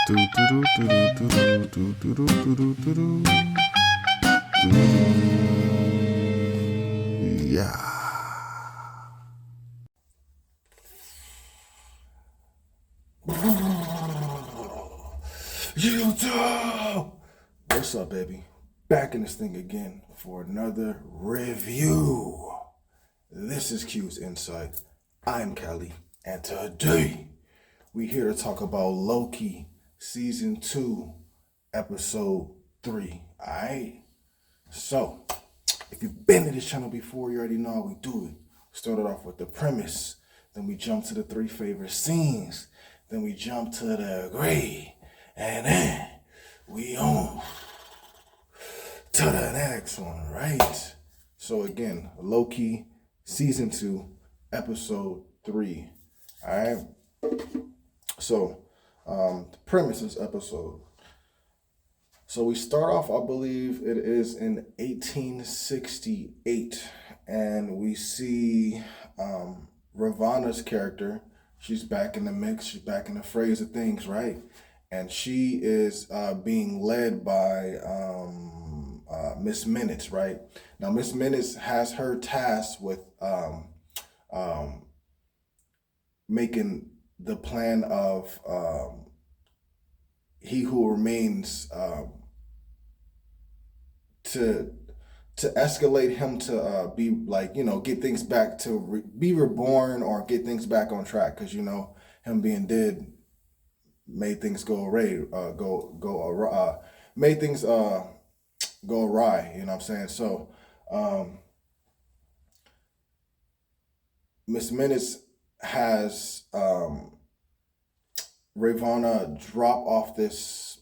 Yeah. YouTube! What's up, baby? Back in this thing again for another review. This is Q's Insight. I'm Kelly, and today we're here to talk about Loki Season 2, Episode 3. Alright? So, if you've been to this channel before, you already know how we do it. We started off with the premise, then we jump to the 3 favorite scenes, then we jump to the agree, and then we on to the next one, right? So again, Loki Season 2, Episode 3. Alright? So, the premise of this episode. So we start off, I believe it is in 1868, and we see Ravonna's character. She's back in the mix. She's back in the phrase of things, right? And she is being led by Miss Minutes, right? Now, Miss Minutes has her task with making the plan of He Who Remains to escalate him to be like, get things back to be reborn or get things back on track, because him being dead made things go awry, made things go awry. You know what I'm saying? So Miss Minutes has Ravonna drop off this.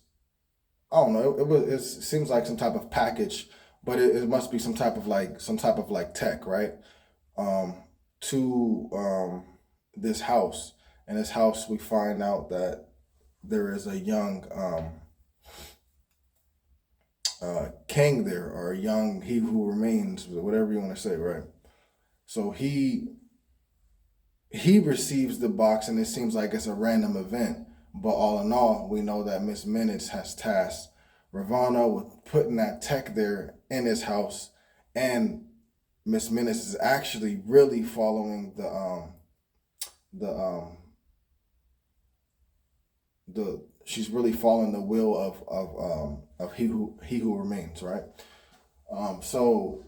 I don't know. It seems like some type of package, but it must be some type of tech, right? To this house. In this house, we find out that there is a young king there, or a young He Who Remains, whatever you want to say, right? So he receives the box, and it seems like it's a random event. But all in all, we know that Miss Minutes has tasked Ravonna with putting that tech there in his house, and Miss Minutes is actually really following she's really following the will of He Who Remains, right? So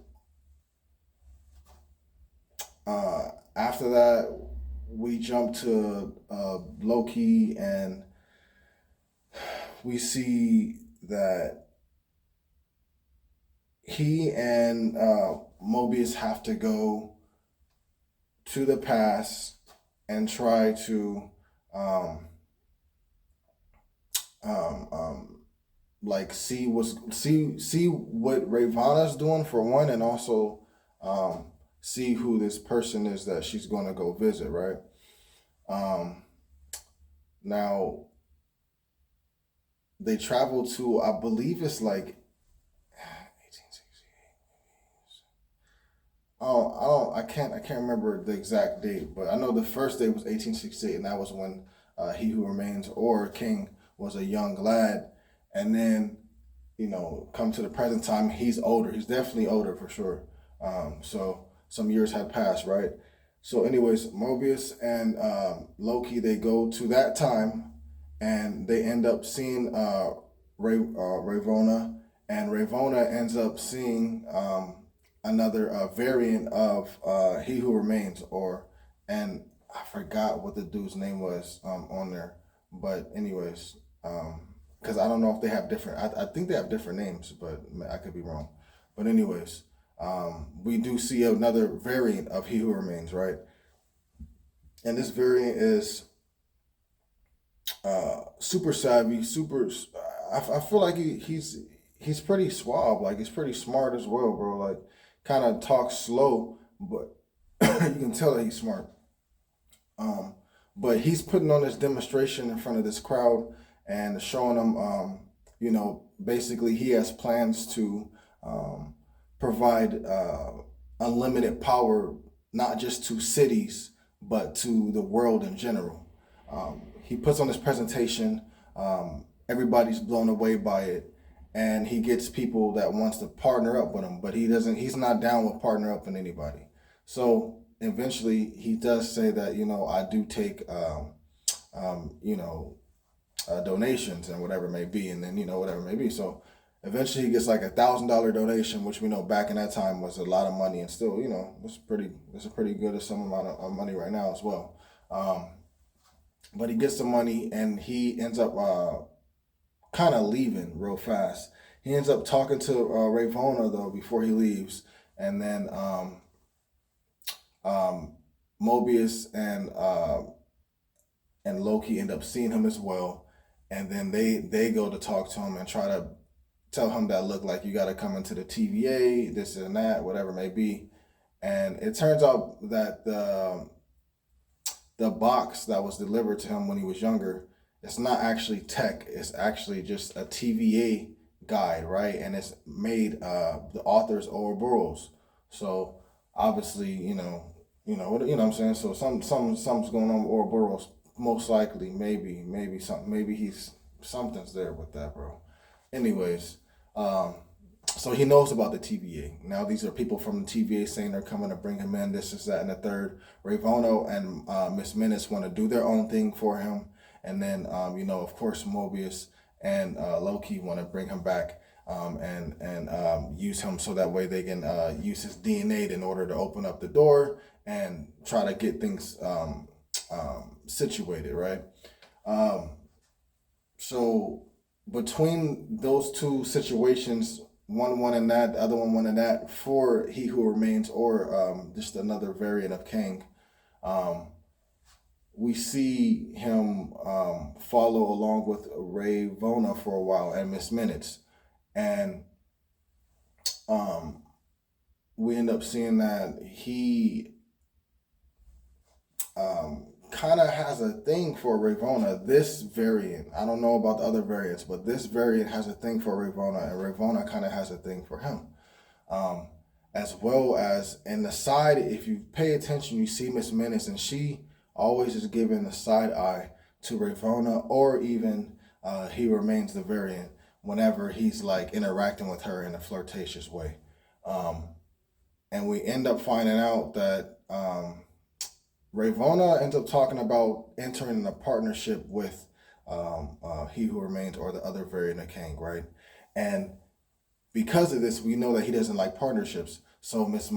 after that, we jump to Loki, and we see that he and Mobius have to go to the past and try to see what Ravonna's doing, for one, and also see who this person is that she's going to go visit, right? Now they travel to, I believe it's like 1868. I can't remember the exact date, but I know the first day was 1868, and that was when He Who Remains, or King, was a young lad. And then, come to the present time, he's older. He's definitely older for sure. So some years had passed, right? So anyways, Mobius and Loki, they go to that time, and they end up seeing Ravonna, and Ravonna ends up seeing another variant of He Who Remains, and I forgot what the dude's name was on there. But anyways, because I don't know if they have different, I think they have different names, but I could be wrong. But anyways, we do see another variant of He Who Remains, right? And this variant is super savvy, I feel like he's pretty suave, like he's pretty smart as well, bro. Like, kind of talks slow, but you can tell that he's smart. But he's putting on this demonstration in front of this crowd and showing them, basically he has plans to provide unlimited power, not just to cities, but to the world in general. He puts on this presentation Everybody's blown away by it, and he gets people that wants to partner up with him, but he's not down with partner up with anybody. So eventually he does say that, I do take donations and whatever it may be, and then whatever it may be. So eventually he gets like $1,000 donation, which we know back in that time was a lot of money, and still it's a pretty good sum amount of money right now as well. But he gets the money and he ends up kind of leaving real fast. He ends up talking to Ravonna though before he leaves, and then Mobius and Loki end up seeing him as well, and then they go to talk to him and try to tell him that, look, like, you got to come into the TVA, this and that, whatever it may be. And it turns out that the box that was delivered to him when he was younger, it's not actually tech, it's actually just a TVA guide, right? And it's made the author's Ouroboros. So obviously, what I'm saying. So something's going on with Ouroboros. Most likely, maybe something, something's there with that, bro. Anyways, so he knows about the TVA. Now these are people from the TVA saying they're coming to bring him in. This is that and the third. Ravonna and Miss Menace want to do their own thing for him, and then of course Mobius and Loki want to bring him back and use him so that way they can use his DNA in order to open up the door and try to get things situated, right? So between those two situations, one in that, the other one in that, for He Who Remains, or just another variant of Kang, we see him follow along with Ravonna for a while and Miss Minutes, and we end up seeing that he kind of has a thing for Ravonna. This variant, I don't know about the other variants, but this variant has a thing for Ravonna, and Ravonna kind of has a thing for him. As well as in the side, if you pay attention, you see Miss Menace, and she always is giving the side eye to Ravonna, or even He Remains the variant whenever he's like interacting with her in a flirtatious way. And we end up finding out that Ravonna ends up talking about entering a partnership with He Who Remains, or the other variant of Kang, right? And because of this, we know that he doesn't like partnerships. So Miss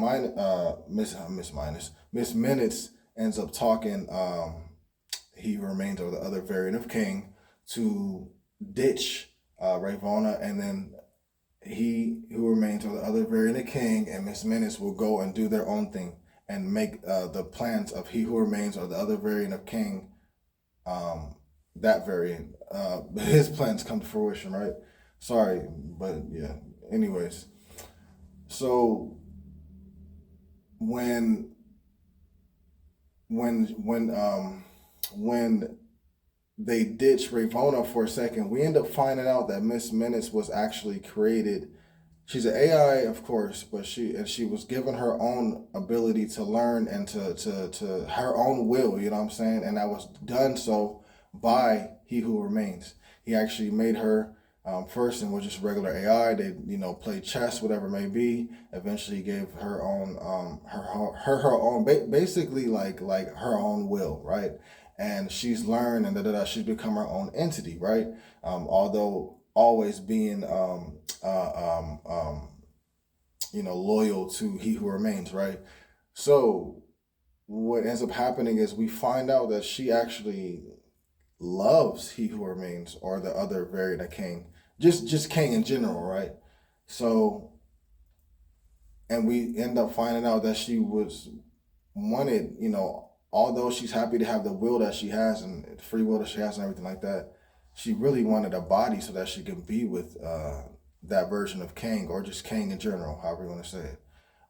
Minutes ends up talking He Who Remains, or the other variant of Kang, to ditch Ravonna, and then He Who Remains, or the other variant of Kang, and Miss Menace will go and do their own thing and make the plans of He Who Remains, or the other variant of Kang, that variant, his plans come to fruition, right? Sorry, but yeah. Anyways, so when they ditch Ravonna for a second, we end up finding out that Miss Menace was actually created. She's an AI, of course, but she was given her own ability to learn and to her own will, you know what I'm saying? And that was done so by He Who Remains. He actually made her first and was just regular AI. They played chess, whatever it may be. Eventually gave her own her own basically like her own will, right? And she's learned, and she's become her own entity, right? Although always being loyal to He Who Remains, right? So what ends up happening is we find out that she actually loves He Who Remains, or the other variant of Kang, just Kang in general, right? So, and we end up finding out that she was wanted, although she's happy to have the will that she has and free will that she has and everything like that, she really wanted a body so that she can be with that version of Kang, or just Kang in general, however you want to say it,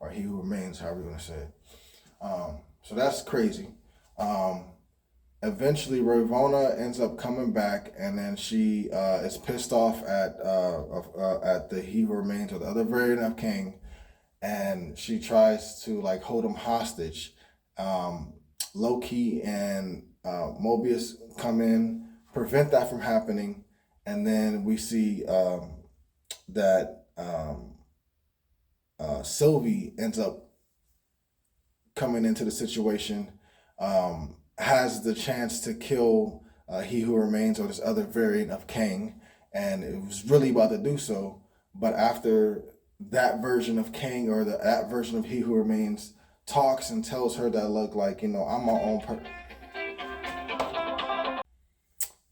or He Who Remains, however you want to say it. So that's crazy. Eventually, Ravonna ends up coming back, and then she is pissed off at the He Who Remains, or the other variant of Kang, and she tries to hold him hostage. Loki and Mobius come in, prevent that from happening. And then we see that Sylvie ends up coming into the situation, has the chance to kill He Who Remains, or this other variant of Kang, and it was really about to do so. But after that version of Kang, or that version of He Who Remains, talks and tells her that, look, like, I'm my own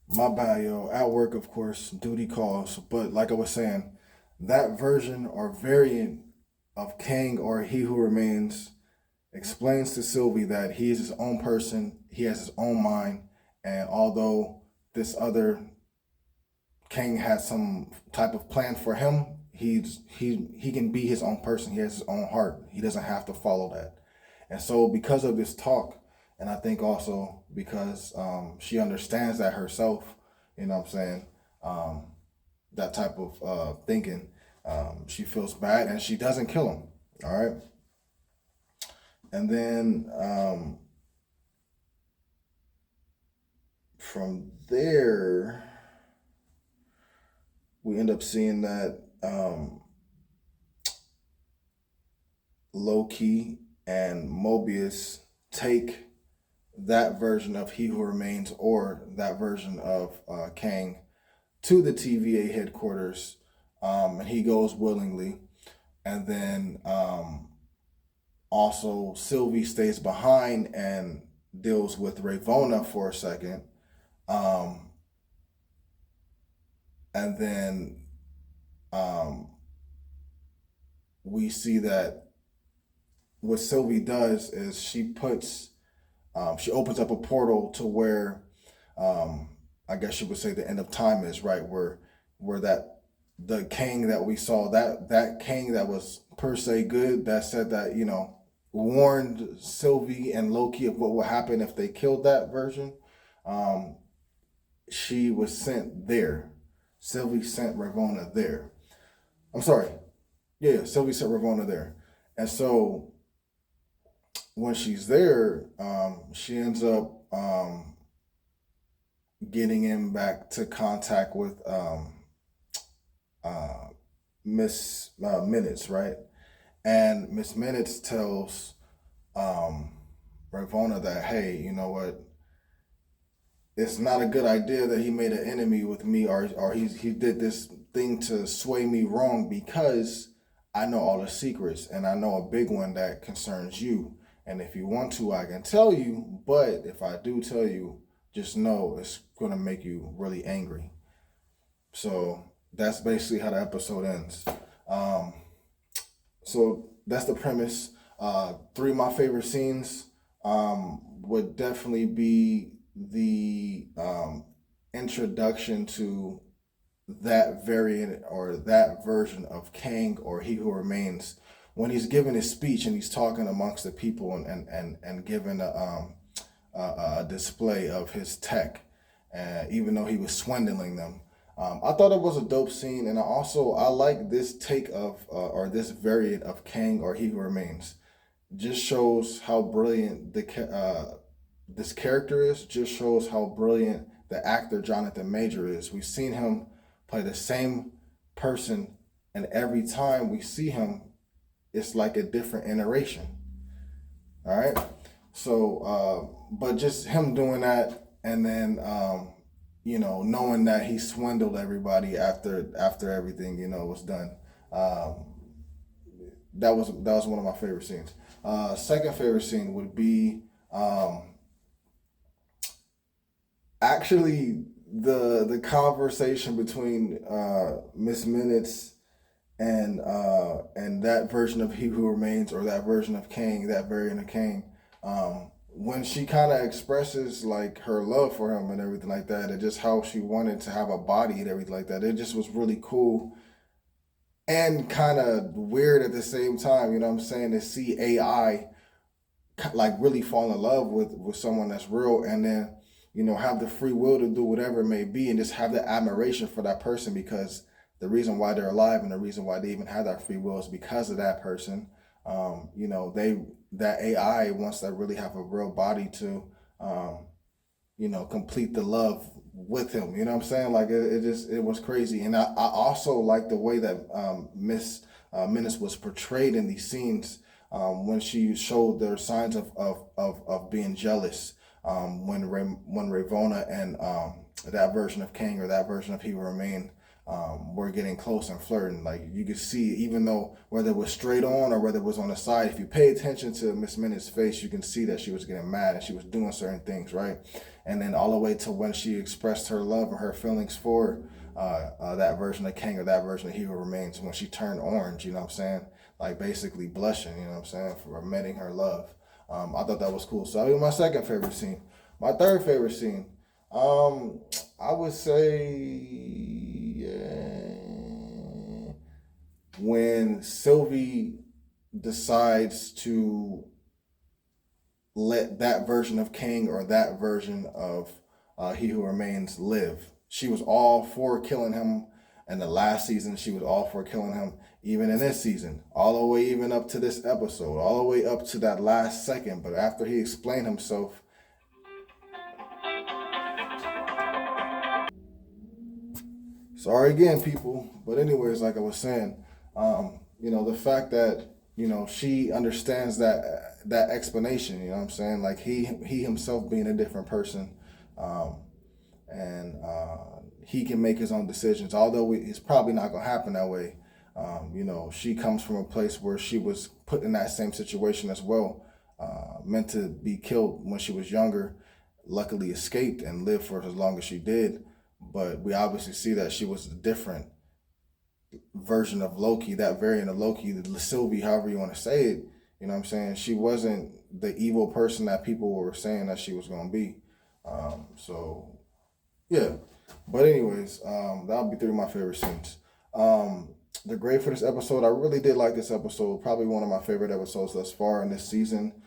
my bad, yo. At work, of course, duty calls. But like I was saying, that version or variant of Kang, or He Who Remains, explains to Sylvie that he is his own person, he has his own mind, and although this other Kang has some type of plan for him, he can be his own person. He has his own heart. He doesn't have to follow that. And so because of this talk, and I think also because she understands that herself, you know what I'm saying, that type of thinking, she feels bad and she doesn't kill him. All right. And then from there, we end up seeing that Loki and Mobius take that version of He Who Remains, or that version of Kang, to the TVA headquarters, and he goes willingly. And then also Sylvie stays behind and deals with Ravonna for a second. And then we see that what Sylvie does is she opens up a portal to where, I guess you would say, the end of time is, right? Where that the Kang that we saw, that Kang that was per se good, that said that, warned Sylvie and Loki of what would happen if they killed that version. She was sent there. Sylvie sent Ravonna there. I'm sorry. Yeah, Sylvie sent Ravonna there. And so when she's there, she ends up getting him back to contact with Miss Minutes, right? And Miss Minutes tells Ravonna that, hey, you know what? It's not a good idea that he made an enemy with me, or he did this thing to sway me wrong, because I know all the secrets, and I know a big one that concerns you. And if you want to, I can tell you, but if I do tell you, just know it's going to make you really angry. So that's basically how the episode ends. So that's the premise. Three of my favorite scenes would definitely be the introduction to that variant, or that version of Kang, or He Who Remains, when he's giving his speech and he's talking amongst the people and giving a display of his tech, even though he was swindling them. I thought it was a dope scene, and I like this take of or this variant of Kang, or He Who Remains. Just shows how brilliant this character is. Just shows how brilliant the actor Jonathan Major is. We've seen him play the same person, and every time we see him, it's like a different iteration. All right. So, but just him doing that, and then knowing that he swindled everybody after everything was done. That was one of my favorite scenes. Second favorite scene would be actually the conversation between Miss Minutes and that version of He Who Remains, or that version of Kang, that variant of Kang, when she kind of expresses like her love for him and everything like that, and just how she wanted to have a body and everything like that. It just was really cool and kind of weird at the same time, you know what I'm saying, to see AI like really fall in love with someone that's real, and then have the free will to do whatever it may be, and just have the admiration for that person, because the reason why they're alive and the reason why they even have that free will is because of that person. That AI wants to really have a real body to complete the love with him. You know what I'm saying? Like it was crazy. And I also like the way that Miss Menace was portrayed in these scenes, when she showed their signs of being jealous, when Ravonna and that version of King, or that version of He Will Remain, were getting close and flirting. Like you could see, even though whether it was straight on or whether it was on the side, if you pay attention to Miss Minutes' face, you can see that she was getting mad and she was doing certain things, right? And then all the way to when she expressed her love or her feelings for that version of King, or that version of He Will Remains, when she turned orange, you know what I'm saying? Like basically blushing, you know what I'm saying, for admitting her love. I thought that was cool. So that was my second favorite scene. My third favorite scene, I would say, when Sylvie decides to let that version of King, or that version of He Who Remains, live. She was all for killing him in the last season. She was all for killing him even in this season, all the way even up to this episode, all the way up to that last second. But after he explained himself, sorry again, people. But anyways, like I was saying, the fact that, she understands that explanation, you know what I'm saying? Like he himself being a different person, and he can make his own decisions, although it's probably not going to happen that way. She comes from a place where she was put in that same situation as well, meant to be killed when she was younger, luckily escaped and lived for as long as she did. But we obviously see that she was a different version of Loki, that variant of Loki, the Sylvie, however you want to say it. You know what I'm saying? She wasn't the evil person that people were saying that she was going to be. So, yeah. But anyways, that'll be three of my favorite scenes. The grade for this episode, I really did like this episode. Probably one of my favorite episodes thus far in this season.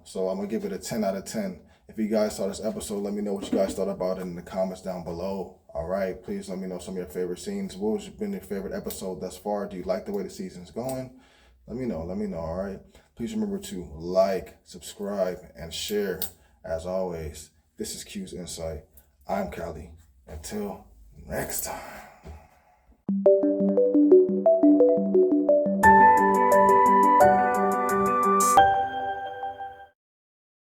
So I'm going to give it a 10 out of 10. If you guys saw this episode, let me know what you guys thought about it in the comments down below. All right, please let me know some of your favorite scenes. What has been your favorite episode thus far? Do you like the way the season's going? Let me know, all right? Please remember to like, subscribe, and share. As always, this is Q's Insight. I'm Callie. Until next time.